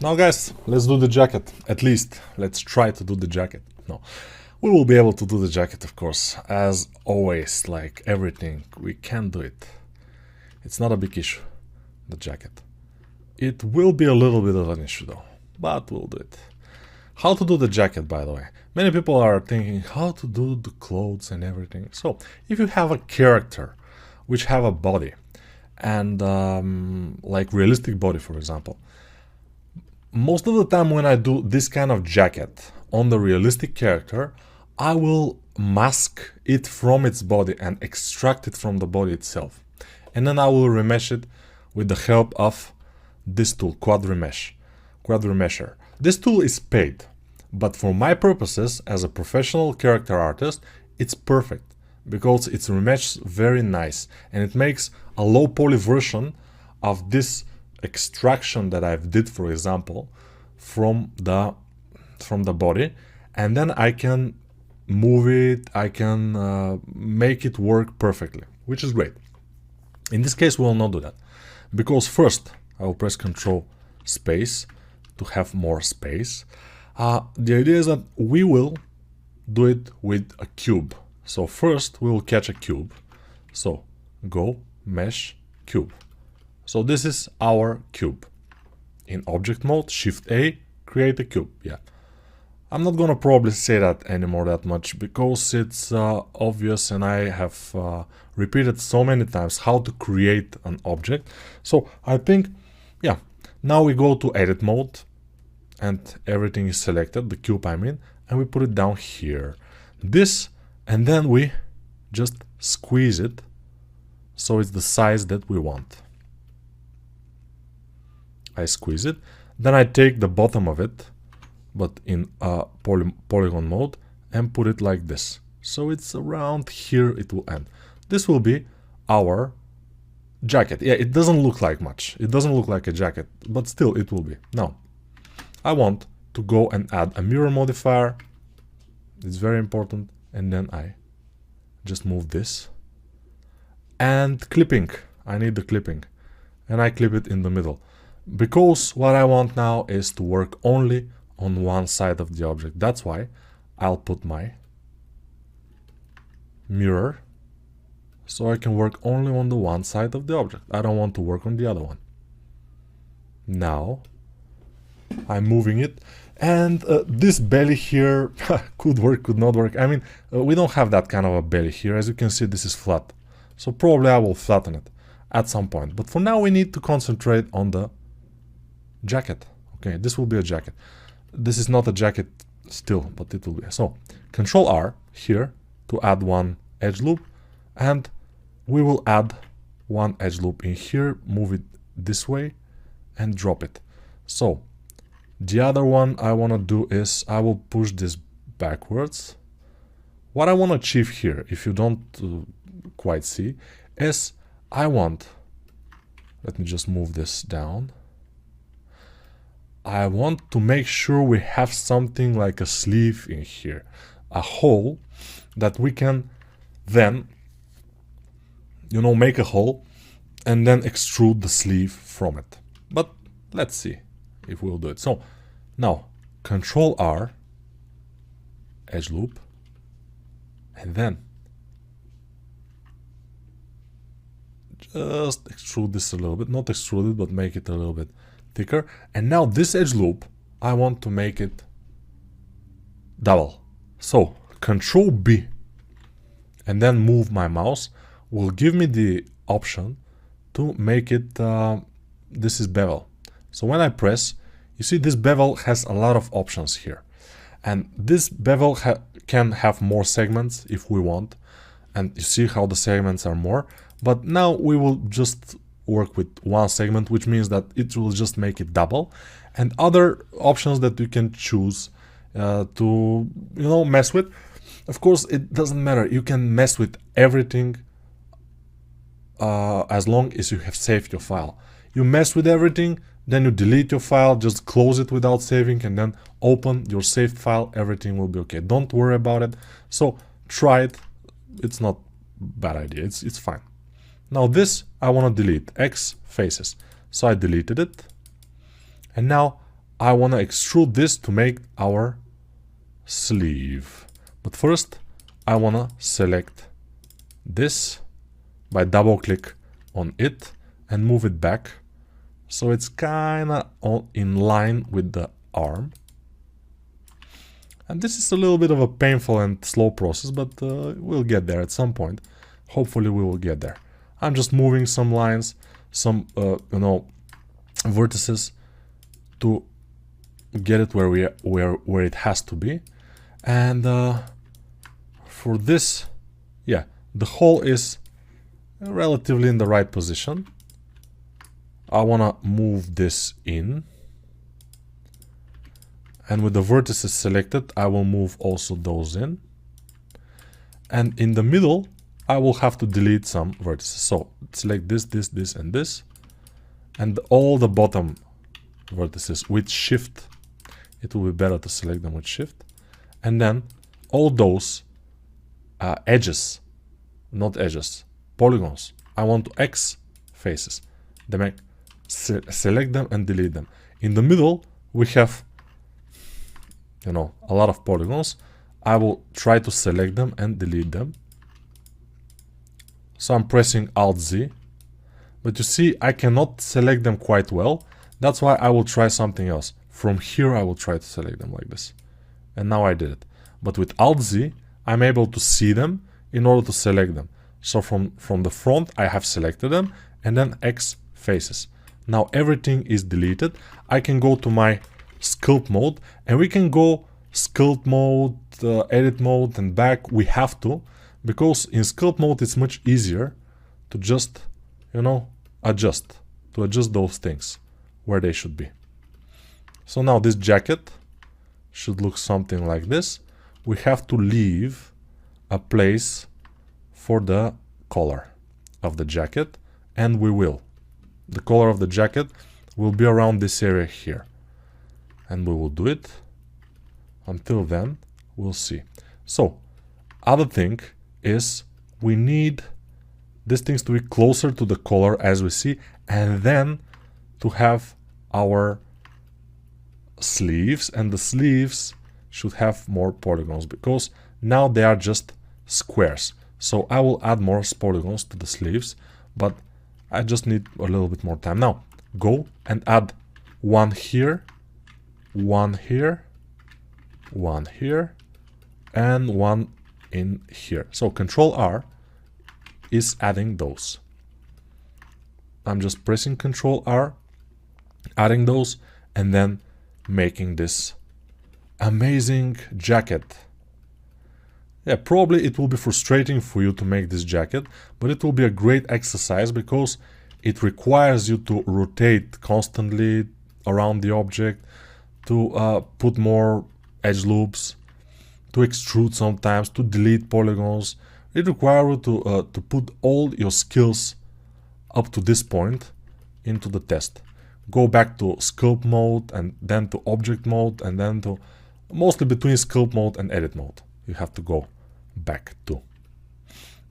Now guys, let's do the jacket. At least, let's try to do the jacket. No, we will be able to do the jacket, of course. As always, like everything, we can do it. It's not a big issue, the jacket. It will be a little bit of an issue though, but we'll do it. How to do the jacket, by the way. Many people are thinking how to do the clothes and everything. So, if you have a character which have a body, and like realistic body, for example, most of the time when I do this kind of jacket on the realistic character, I will mask it from its body and extract it from the body itself. And then I will remesh it with the help of this tool, Quad Remesher. This tool is paid, but for my purposes as a professional character artist, it's perfect because it's remeshed very nice and it makes a low poly version of this extraction that I've did, for example, from the body, and then I can move it, I can make it work perfectly, which is great. In this case, we will not do that because first I will press Ctrl space to have more space. The idea is that we will do it with a cube. So first we will catch a cube. So go mesh cube. So this is our cube. In object mode, Shift A, create a cube. Yeah. I'm not gonna probably say that anymore that much because it's obvious and I have repeated so many times how to create an object. So I think, yeah, now we go to edit mode and everything is selected, the cube I mean, and we put it down here. This, and then we just squeeze it so it's the size that we want. I squeeze it, then I take the bottom of it, but in polygon mode, and put it like this. So it's around here it will end. This will be our jacket. Yeah, it doesn't look like much. It doesn't look like a jacket, but still it will be. Now, I want to go and add a mirror modifier. It's very important. And then I just move this. And clipping. I need the clipping. And I clip it in the middle. Because what I want now is to work only on one side of the object. That's why I'll put my mirror so I can work only on the one side of the object. I don't want to work on the other one. Now I'm moving it, and this belly here could work, could not work. I mean, we don't have that kind of a belly here. As you can see, this is flat. So probably I will flatten it at some point. But for now we need to concentrate on the jacket. Okay, this will be a jacket. This is not a jacket still, but it will be. So Control R here to add one edge loop, and we will add one edge loop in here, move it this way and drop it. So the other one I want to do is I will push this backwards. What I want to achieve here, if you don't quite see, is I want, let me just move this down. I want to make sure we have something like a sleeve in here, a hole that we can then, you know, make a hole and then extrude the sleeve from it. But let's see if we'll do it. So now Control R, edge loop, and then just extrude this a little bit, not extrude it, but make it a little bit thicker. And now this edge loop, I want to make it double. So Control B and then move my mouse will give me the option to make it, this is bevel. So when I press, you see this bevel has a lot of options here. And this bevel can have more segments if we want. And you see how the segments are more. But now we will just work with one segment, which means that it will just make it double. And other options that you can choose to, you know, mess with. Of course, it doesn't matter. You can mess with everything as long as you have saved your file. You mess with everything, then you delete your file, just close it without saving, and then open your saved file. Everything will be okay. Don't worry about it. So try it. It's not a bad idea. It's fine. Now this I want to delete, X faces. So I deleted it. And now I want to extrude this to make our sleeve. But first, I want to select this by double click on it and move it back. So it's kind of in line with the arm. And this is a little bit of a painful and slow process, but we'll get there at some point. Hopefully we will get there. I'm just moving some lines, some, vertices to get it where it has to be. And for this, yeah, the hole is relatively in the right position. I want to move this in. And with the vertices selected, I will move also those in. And in the middle, I will have to delete some vertices. So select this, this, this, and this. And all the bottom vertices with shift. It will be better to select them with shift. And then all those edges, not edges, polygons, I want to X faces. Select them and delete them. In the middle, we have a lot of polygons. I will try to select them and delete them. So I'm pressing Alt Z, but you see I cannot select them quite well. That's why I will try something else. From here I will try to select them like this. And now I did it. But with Alt Z, I'm able to see them in order to select them. So from the front I have selected them and then X faces. Now everything is deleted. I can go to my sculpt mode and we can go sculpt mode, edit mode and back. We have to, because in sculpt mode it's much easier to just adjust those things where they should be. So now this jacket should look something like this. We have to leave a place for the collar of the jacket, and we will. The collar of the jacket will be around this area here. And we will do it. Until then, we'll see. So, other thing is we need these things to be closer to the collar as we see, and then to have our sleeves, and the sleeves should have more polygons because now they are just squares. So I will add more polygons to the sleeves, but I just need a little bit more time. Now, go and add one here, one here, one here, and one in here. So Control R is adding those. I'm just pressing Control R, adding those, and then making this amazing jacket. Yeah, probably it will be frustrating for you to make this jacket, but it will be a great exercise because it requires you to rotate constantly around the object, to put more edge loops, to extrude sometimes, to delete polygons. It requires you to put all your skills up to this point into the test. Go back to sculpt mode and then to object mode and then to mostly between sculpt mode and edit mode. You have to go back to.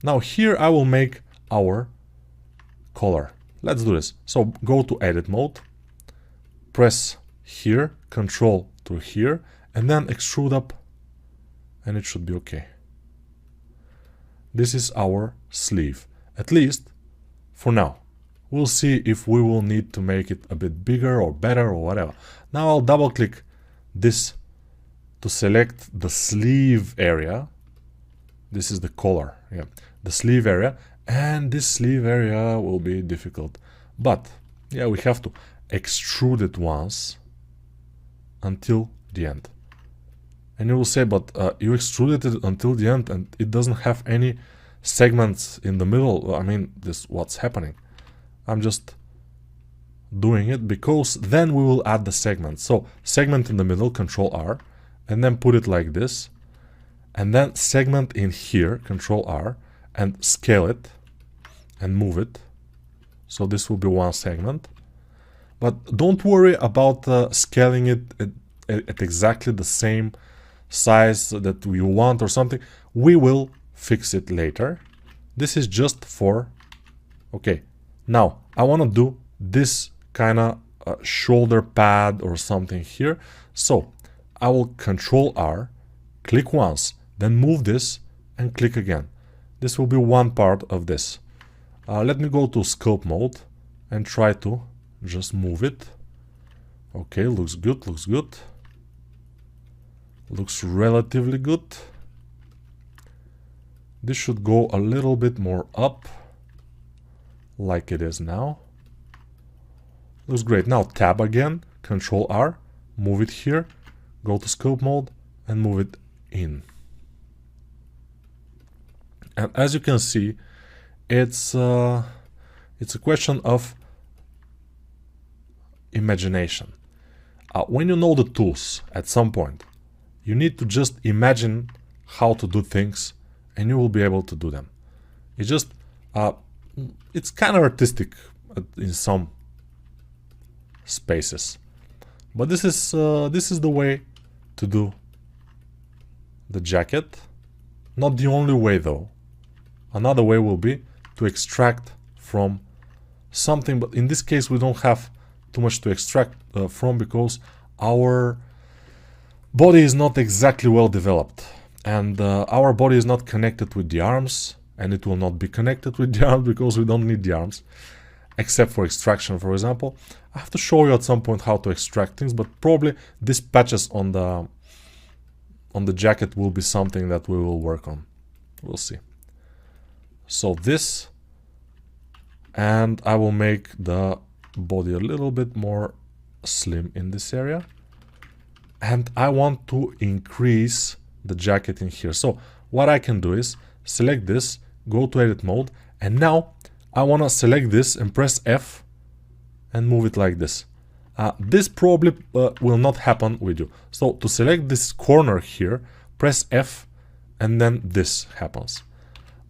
Now here I will make our collar. Let's do this. So go to edit mode, press here, control to here, and then extrude up, and it should be okay. This is our sleeve, at least for now. We'll see if we will need to make it a bit bigger or better or whatever. Now I'll double click this to select the sleeve area. This is the collar, yeah, the sleeve area, and this sleeve area will be difficult. But yeah, we have to extrude it once until the end. And you will say, but you extruded it until the end and it doesn't have any segments in the middle. I mean, what's happening? I'm just doing it because then we will add the segment. So segment in the middle, Control R, and then put it like this. And then segment in here, Control R, and scale it and move it. So this will be one segment. But don't worry about scaling it at exactly the same size that you want or something. We will fix it later. This is just for... Okay, now I want to do this kind of shoulder pad or something here. So I will Control R, click once, then move this and click again. This will be one part of this. Let me go to scope mode and try to just move it. Okay, looks good, looks good. Looks relatively good. This should go a little bit more up, like it is now. Looks great. Now tab again, Control R, move it here, go to scope mode and move it in. And as you can see, it's a question of imagination. When you know the tools at some point, you need to just imagine how to do things and you will be able to do them. It's just, it's kind of artistic in some spaces. But this is the way to do the jacket. Not the only way though. Another way will be to extract from something, but in this case we don't have too much to extract from because our body is not exactly well developed, and our body is not connected with the arms, and it will not be connected with the arms because we don't need the arms, except for extraction, for example. I have to show you at some point how to extract things, but probably these patches on the jacket will be something that we will work on. We'll see. So this, and I will make the body a little bit more slim in this area, and I want to increase the jacket in here. So what I can do is select this, go to edit mode, and now I want to select this and press F and move it like this. This probably will not happen with you. So to select this corner here, press F and then this happens.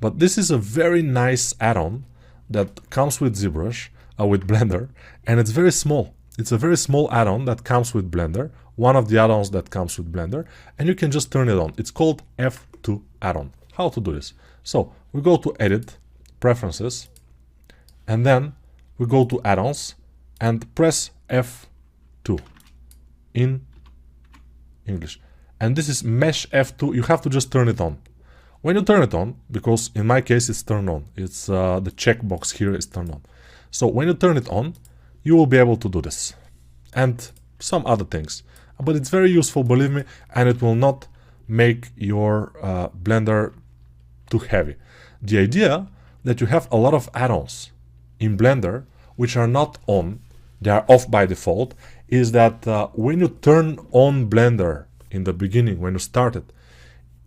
But this is a very nice add-on that comes with ZBrush, with Blender, and it's very small. It's a very small add-on that comes with Blender, one of the add-ons that comes with Blender, and you can just turn it on. It's called F2 add-on. How to do this? So we go to Edit, Preferences, and then we go to Add-ons and press F2 in English. And this is Mesh F2. You have to just turn it on. When you turn it on, because in my case it's turned on, it's the checkbox here is turned on. So when you turn it on, you will be able to do this and some other things. But it's very useful, believe me, and it will not make your Blender too heavy. The idea that you have a lot of add-ons in Blender which are not on, they are off by default, is that when you turn on Blender in the beginning, when you start it,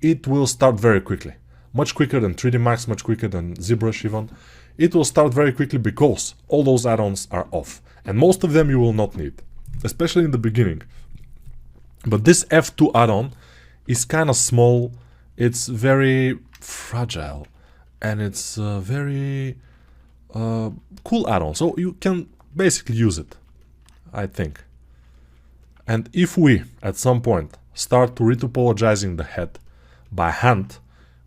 it will start very quickly. Much quicker than 3D Max, much quicker than ZBrush even. It will start very quickly because all those add-ons are off. And most of them you will not need, especially in the beginning. But this F2 add-on is kind of small, it's very fragile, and it's a very cool add-on. So you can basically use it, I think. And if we, at some point, start to retopologizing the head by hand,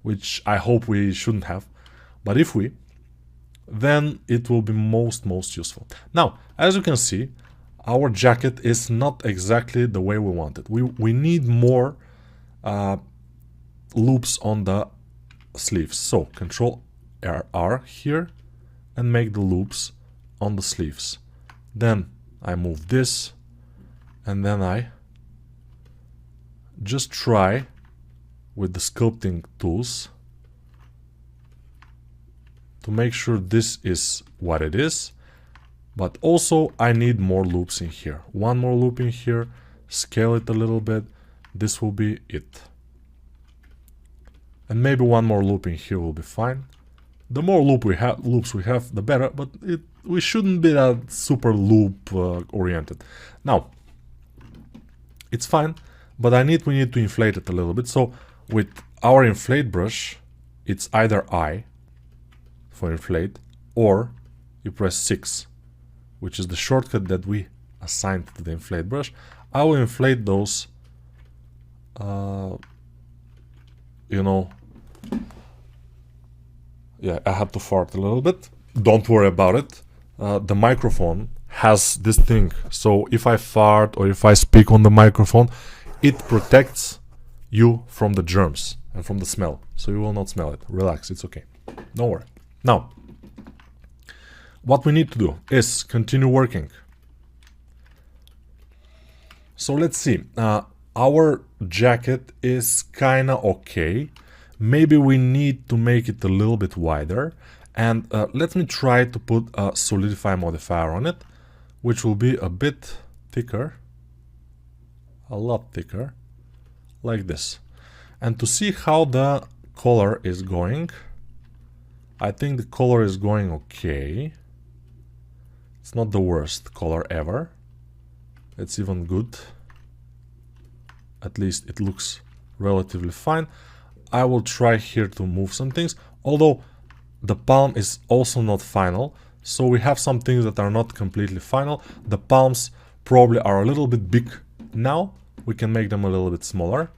which I hope we shouldn't have, but if we, then it will be most useful. Now, as you can see, our jacket is not exactly the way we want it. We need more loops on the sleeves. So Control R here and make the loops on the sleeves. Then I move this, and then I just try with the sculpting tools to make sure this is what it is. But also I need more loops in here. One more loop in here, scale it a little bit. This will be it. And maybe one more loop in here will be fine. The more loops we have, the better, but we shouldn't be that super loop oriented. Now, it's fine, but we need to inflate it a little bit. So with our inflate brush, it's either I for inflate, or you press 6, which is the shortcut that we assigned to the inflate brush. I will inflate those, you know, yeah, I had to fart a little bit. Don't worry about it. The microphone has this thing. So if I fart or if I speak on the microphone, it protects you from the germs and from the smell. So you will not smell it. Relax, it's okay. Don't worry. Now, what we need to do is continue working. So let's see. Our jacket is kinda okay. Maybe we need to make it a little bit wider. And let me try to put a solidify modifier on it, which will be a bit thicker, a lot thicker, like this. And to see how the color is going, I think the color is going okay. It's not the worst color ever. It's even good. At least it looks relatively fine. I will try here to move some things, although the palm is also not final, so we have some things that are not completely final. The palms probably are a little bit big now. We can make them a little bit smaller,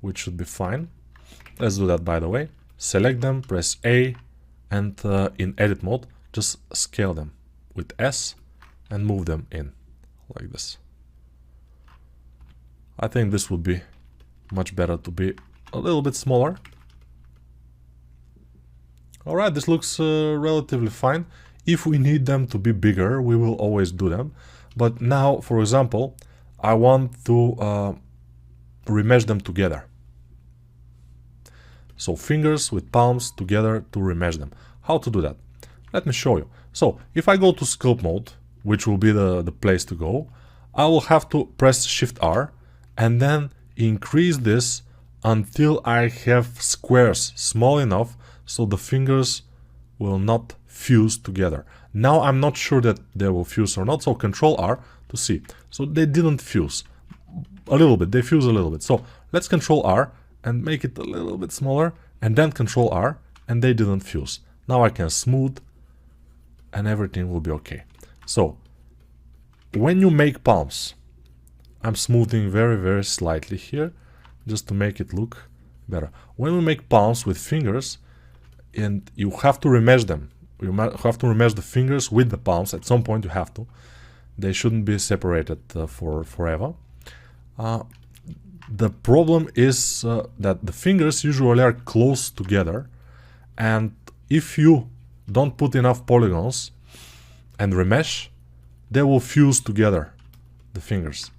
which should be fine. Let's do that, by the way. Select them, press A, and in edit mode, just scale them with S and move them in like this. I think this would be much better to be a little bit smaller. Alright, this looks relatively fine. If we need them to be bigger, we will always do them. But now, for example, I want to remesh them together. So fingers with palms together to remesh them. How to do that? Let me show you. So if I go to sculpt mode, which will be the place to go, I will have to press Shift R and then increase this until I have squares small enough so the fingers will not fuse together. Now I'm not sure that they will fuse or not, so Control R to see. So they didn't fuse. A little bit, they fuse a little bit. So let's Control R and make it a little bit smaller, and then Control R, and they didn't fuse. Now I can smooth and everything will be okay. So when you make palms, I'm smoothing very slightly here just to make it look better. When we make palms with fingers, and you have to remesh them, you have to remesh the fingers with the palms. At some point you have to. They shouldn't be separated for forever. The problem is that the fingers usually are close together, and if you don't put enough polygons and remesh, they will fuse together, the fingers.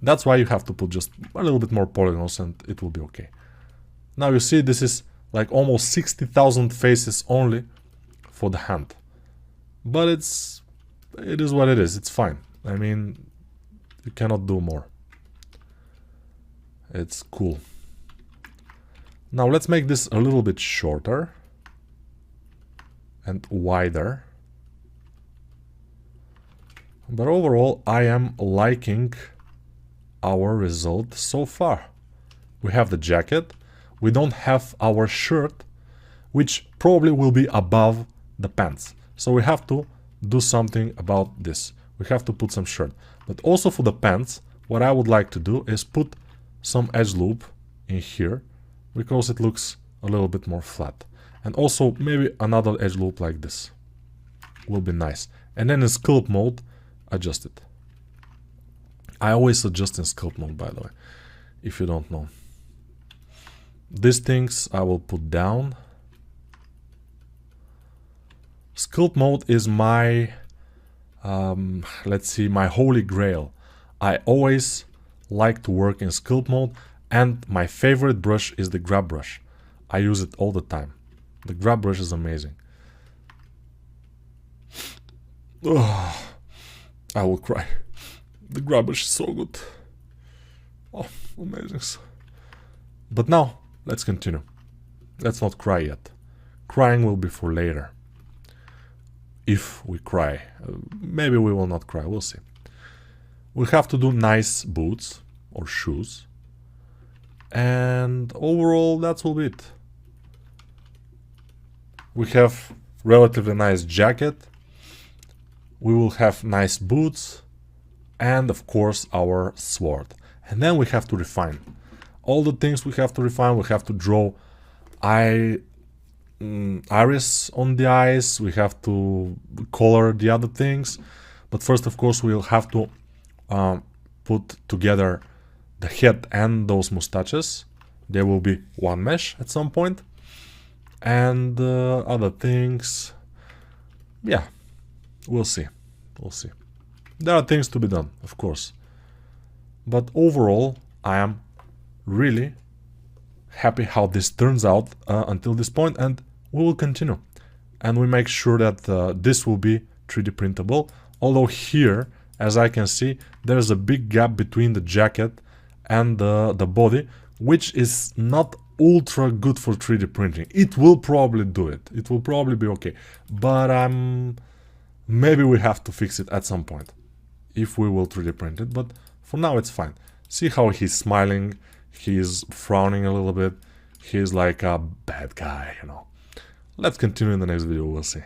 That's why you have to put just a little bit more polygons and it will be okay. Now you see this is like almost 60,000 faces only for the hand. But it is what it is, it's fine. I mean, you cannot do more. It's cool. Now let's make this a little bit shorter and wider. But overall, I am liking our result so far. We have the jacket. We don't have our shirt, which probably will be above the pants. So we have to do something about this. We have to put some shirt. But also for the pants, what I would like to do is put some edge loop in here, because it looks a little bit more flat. And also maybe another edge loop like this will be nice. And then in sculpt mode, adjust it. I always adjust in sculpt mode, by the way, if you don't know. These things I will put down. Sculpt mode is my, let's see, my holy grail. I always like to work in sculpt mode, and my favorite brush is the grab brush. I use it all the time. The grab brush is amazing. Ugh, I will cry. The grab brush is so good. Oh, amazing. But now, let's continue. Let's not cry yet. Crying will be for later. If we cry. Maybe we will not cry, we'll see. We have to do nice boots or shoes. And overall, that will be it. We have relatively nice jacket. We will have nice boots. And of course, our sword. And then we have to refine. All the things we have to refine, we have to draw iris on the eyes. We have to color the other things. But first, of course, we'll have to put together the head and those mustaches. There will be one mesh at some point. And other things, yeah, we'll see. We'll see. There are things to be done, of course. But overall, I am really happy how this turns out until this point, and we will continue. And we make sure that this will be 3D printable. Although here, as I can see, there's a big gap between the jacket and the body, which is not ultra good for 3D printing. It will probably do it. It will probably be okay. But maybe we have to fix it at some point if we will 3D print it. But for now, it's fine. See how he's smiling. He's frowning a little bit. He's like a bad guy, you know. Let's continue in the next video. We'll see.